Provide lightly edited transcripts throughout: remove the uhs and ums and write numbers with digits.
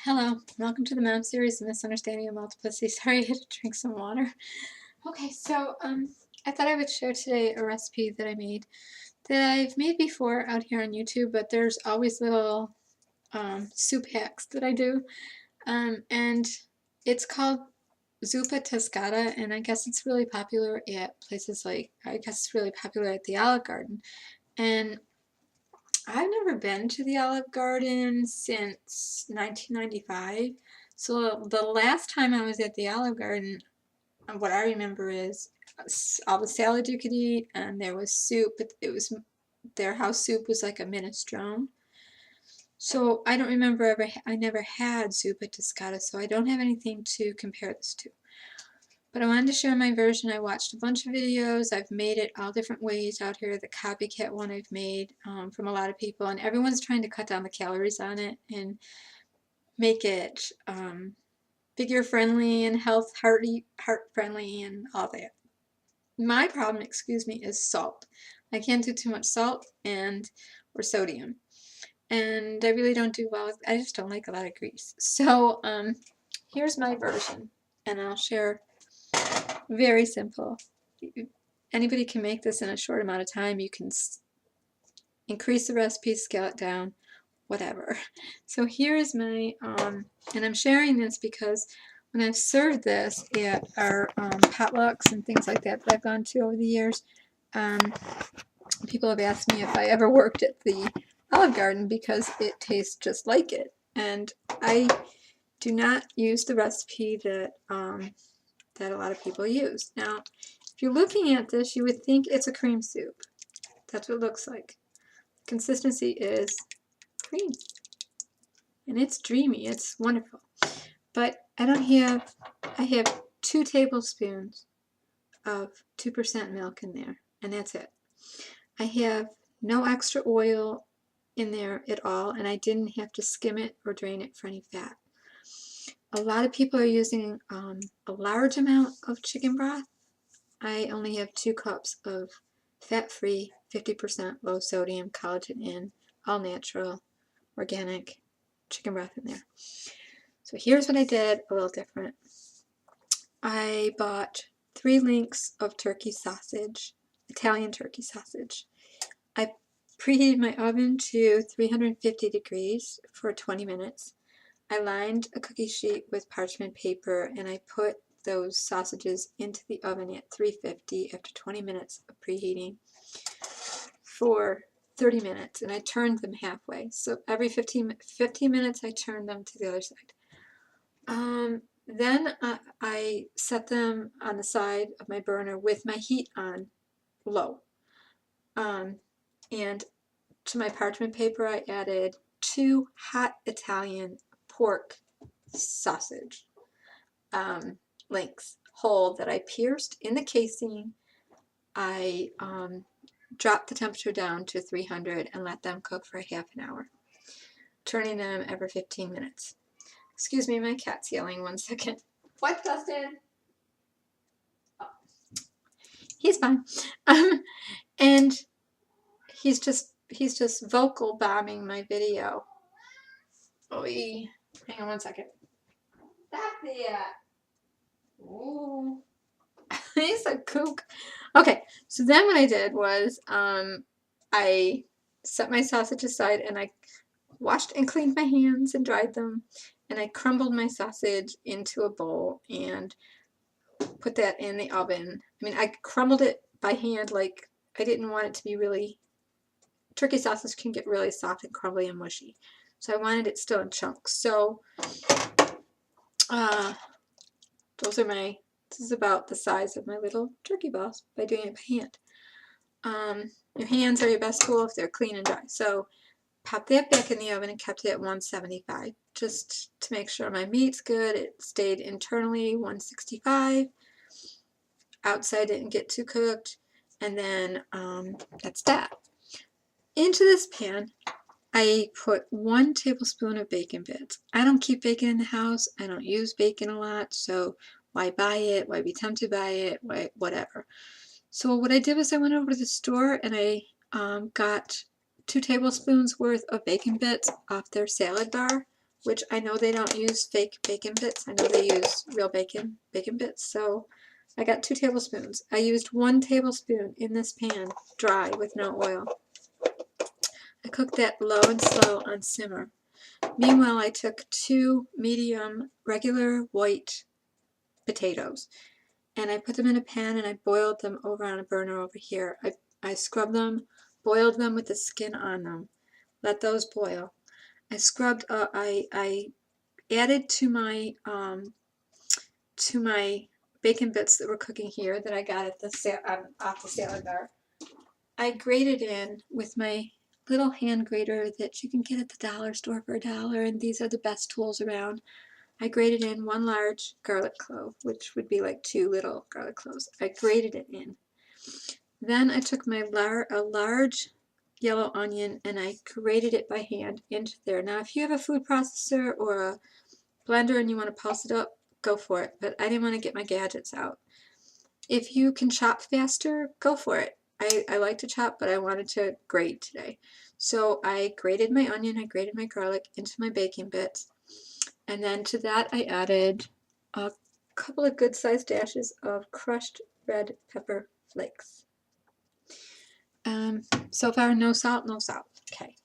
Hello, welcome to the Mom series, The Misunderstanding of Multiplicity. Sorry, I had to drink some water. Okay, so I thought I would share today a recipe that I made that I've made before out here on YouTube, but there's always little soup hacks that I do, and it's called Zuppa Toscana, and I guess it's really popular at places like, I guess it's really popular at the Olive Garden, and I've never been to the Olive Garden since 1995. So the last time I was at the Olive Garden, what I remember is all the salads you could eat, and there was soup, but it was their house soup was like a minestrone. So I don't remember I never had Zuppa Toscana, so I don't have anything to compare this to. But I wanted to share my version. I watched a bunch of videos. I've made it all different ways out here. The copycat one I've made from a lot of people, and everyone's trying to cut down the calories on it and make it figure friendly and heart friendly and all that. My problem, excuse me, is salt. I can't do too much salt or sodium, and I really don't do well. I just don't like a lot of grease. So here's my version, and I'll share. Very simple. Anybody can make this in a short amount of time. You can increase the recipe, scale it down, whatever. So here's my, and I'm sharing this because when I've served this at our potlucks and things like that I've gone to over the years, people have asked me if I ever worked at the Olive Garden because it tastes just like it. And I do not use the recipe that that a lot of people use. Now, if you're looking at this, you would think it's a cream soup. That's what it looks like. Consistency is cream. And it's dreamy. It's wonderful. But I have 2 tablespoons of 2% milk in there, and that's it. I have no extra oil in there at all, and I didn't have to skim it or drain it for any fat. A lot of people are using a large amount of chicken broth. I only have 2 cups of fat-free, 50% low sodium, collagen in, all natural, organic chicken broth in there. So here's what I did, a little different. I bought 3 links of turkey sausage, Italian turkey sausage. I preheated my oven to 350 degrees for 20 minutes. I lined a cookie sheet with parchment paper, and I put those sausages into the oven at 350 after 20 minutes of preheating for 30 minutes, and I turned them halfway. So every 15 minutes I turned them to the other side. Then I set them on the side of my burner with my heat on low. And to my parchment paper I added 2 hot Italian pork sausage links, whole, that I pierced in the casing. I dropped the temperature down to 300 and let them cook for half an hour, turning them every 15 minutes. Excuse me, my cat's yelling. 1 second. What, Dustin? Oh. He's fine. And he's just vocal bombing my video. Oy. Hang on 1 second. Stop that. Ooh. He's a kook. Okay, so then what I did was I set my sausage aside, and I washed and cleaned my hands and dried them, and I crumbled my sausage into a bowl and put that in the oven. I mean, I crumbled it by hand, like I didn't want it to be really, turkey sausage can get really soft and crumbly and mushy. So I wanted it still in chunks. So this is about the size of my little turkey balls by doing it by hand. Your hands are your best tool if they're clean and dry. So pop that back in the oven and kept it at 175 just to make sure my meat's good. It stayed internally 165. Outside didn't get too cooked. And then that's that. Into this pan I put 1 tablespoon of bacon bits. I don't keep bacon in the house. I don't use bacon a lot, so why buy it? Why be tempted by it? Why, whatever. So what I did was I went over to the store and I got 2 tablespoons worth of bacon bits off their salad bar. which I know they don't use fake bacon bits. I know they use real bacon bits. So I got 2 tablespoons. I used 1 tablespoon in this pan, dry, with no oil. I cooked that low and slow on simmer. Meanwhile, I took 2 medium regular white potatoes and I put them in a pan and I boiled them over on a burner over here. I scrubbed them, boiled them with the skin on them. Let those boil. I scrubbed. I added to my bacon bits that were cooking here that I got at the off the salad bar. I grated in with my little hand grater that you can get at the dollar store for $1, and these are the best tools around. I grated in 1 large garlic clove, which would be like 2 little garlic cloves. I grated it in. Then I took my a large yellow onion and I grated it by hand into there. Now if you have a food processor or a blender and you want to pulse it up, go for it, but I didn't want to get my gadgets out. If you can chop faster, go for it. I like to chop, but I wanted to grate today. So I grated my onion, I grated my garlic into my bacon bits, and then to that I added a couple of good-sized dashes of crushed red pepper flakes. So far, no salt, no salt. Okay.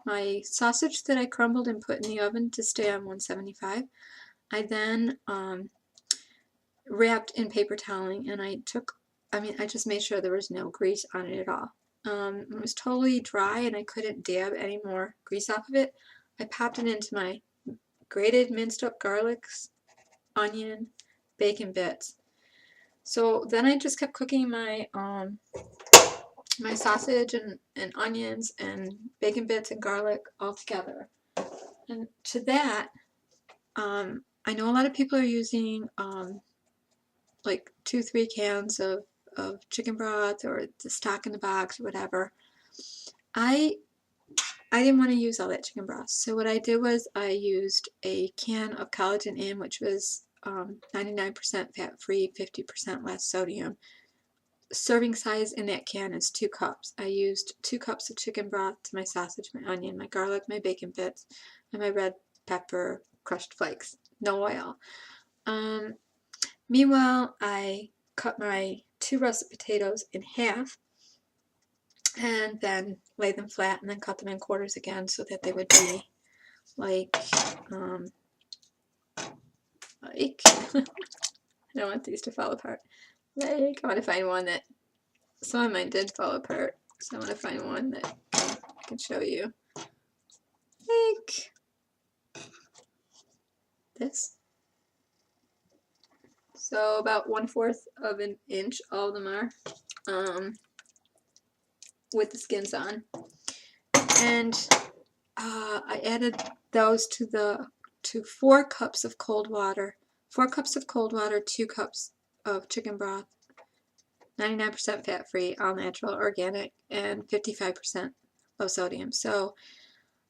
My sausage that I crumbled and put in the oven to stay on 175, I then wrapped in paper toweling, and I just made sure there was no grease on it at all. It was totally dry and I couldn't dab any more grease off of it. I popped it into my grated minced up garlics, onion, bacon bits. So then I just kept cooking my my sausage and onions and bacon bits and garlic all together. And to that, I know a lot of people are using like 2-3 cans of chicken broth or the stock in the box or whatever. I didn't want to use all that chicken broth, so what I did was I used a can of collagen in, which was 99% fat-free, 50% less sodium. Serving size in that can is 2 cups. I used 2 cups of chicken broth to my sausage, my onion, my garlic, my bacon bits, and my red pepper crushed flakes. No oil. Meanwhile, I cut my 2 russet potatoes in half and then laid them flat and then cut them in quarters again so that they would be like I don't want these to fall apart. Like, I want to find one that, some of mine did fall apart, so I want to find one that I can show you. Like this. So about 1/4 of an inch, all of them are, with the skins on. And I added those to 4 cups of cold water. 4 cups of cold water, 2 cups of chicken broth, 99% fat-free, all natural, organic, and 55% low sodium. So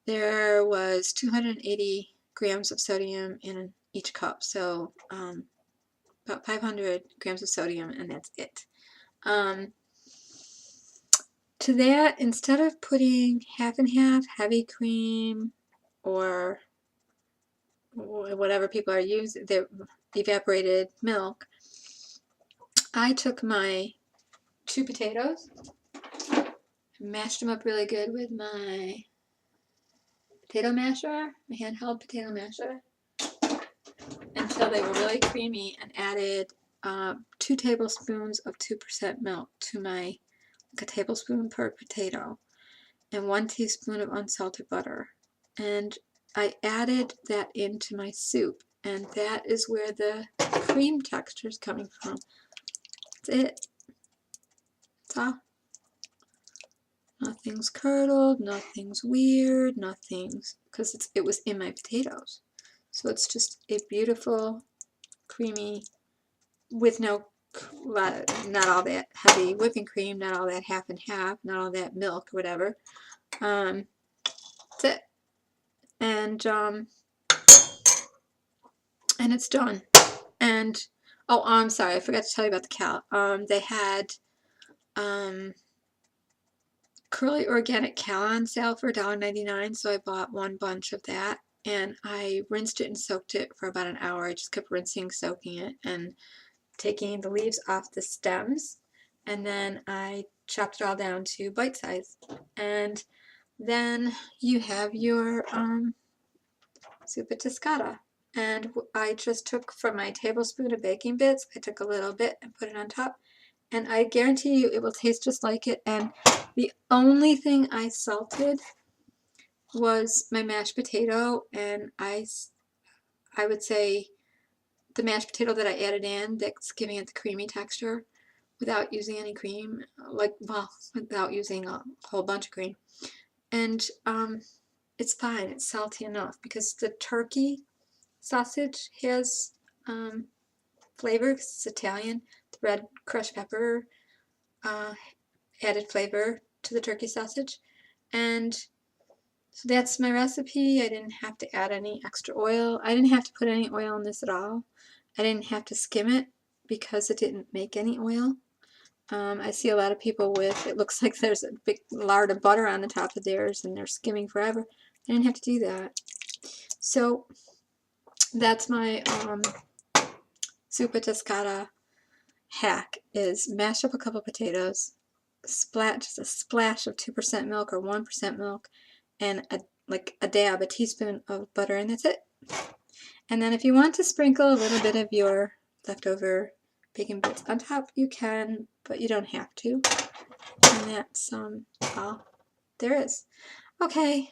there was 280 grams of sodium in each cup. So about 500 grams of sodium, and that's it. To that, instead of putting half and half heavy cream or whatever people are using, the evaporated milk, I took my 2 potatoes, mashed them up really good with my potato masher, my handheld potato masher, until they were really creamy, and added 2 tablespoons of 2% milk to my, like a tablespoon per potato, and 1 teaspoon of unsalted butter. And I added that into my soup, and that is where the cream texture is coming from. That's it. That's all. Nothing's curdled, nothing's weird, nothing's, because it was in my potatoes. So it's just a beautiful, creamy, with not all that heavy whipping cream, not all that half and half, not all that milk or whatever. That's it. And it's done. And oh, I'm sorry, I forgot to tell you about the they had Curly Organic Kale on sale for $1.99, so I bought one bunch of that, and I rinsed it and soaked it for about an hour. I just kept rinsing, soaking it, and taking the leaves off the stems, and then I chopped it all down to bite size. And then you have your Zuppa Toscana. And I just took from my tablespoon of baking bits, I took a little bit and put it on top, and I guarantee you it will taste just like it. And the only thing I salted was my mashed potato, and I would say the mashed potato that I added in that's giving it the creamy texture without using any cream, without using a whole bunch of cream. And it's fine, it's salty enough, because the turkey sausage has flavor, because it's Italian. The red crushed pepper added flavor to the turkey sausage. And so that's my recipe. I didn't have to add any extra oil. I didn't have to put any oil in this at all. I didn't have to skim it because it didn't make any oil. I see a lot of people with, it looks like there's a big lard of butter on the top of theirs and they're skimming forever. I didn't have to do that. So that's my Zuppa Toscana hack, is mash up a couple potatoes, just a splash of 2% milk or 1% milk, and a teaspoon of butter, and that's it. And then if you want to sprinkle a little bit of your leftover bacon bits on top, you can, but you don't have to. And that's all there is. Okay,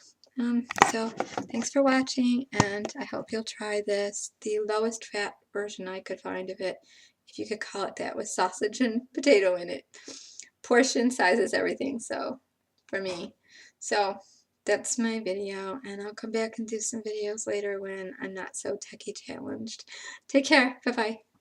so thanks for watching, and I hope you'll try this. The lowest fat version I could find of it, if you could call it that, with sausage and potato in it. Portion size is everything, so for me. So that's my video, and I'll come back and do some videos later when I'm not so techie challenged. Take care. Bye-bye.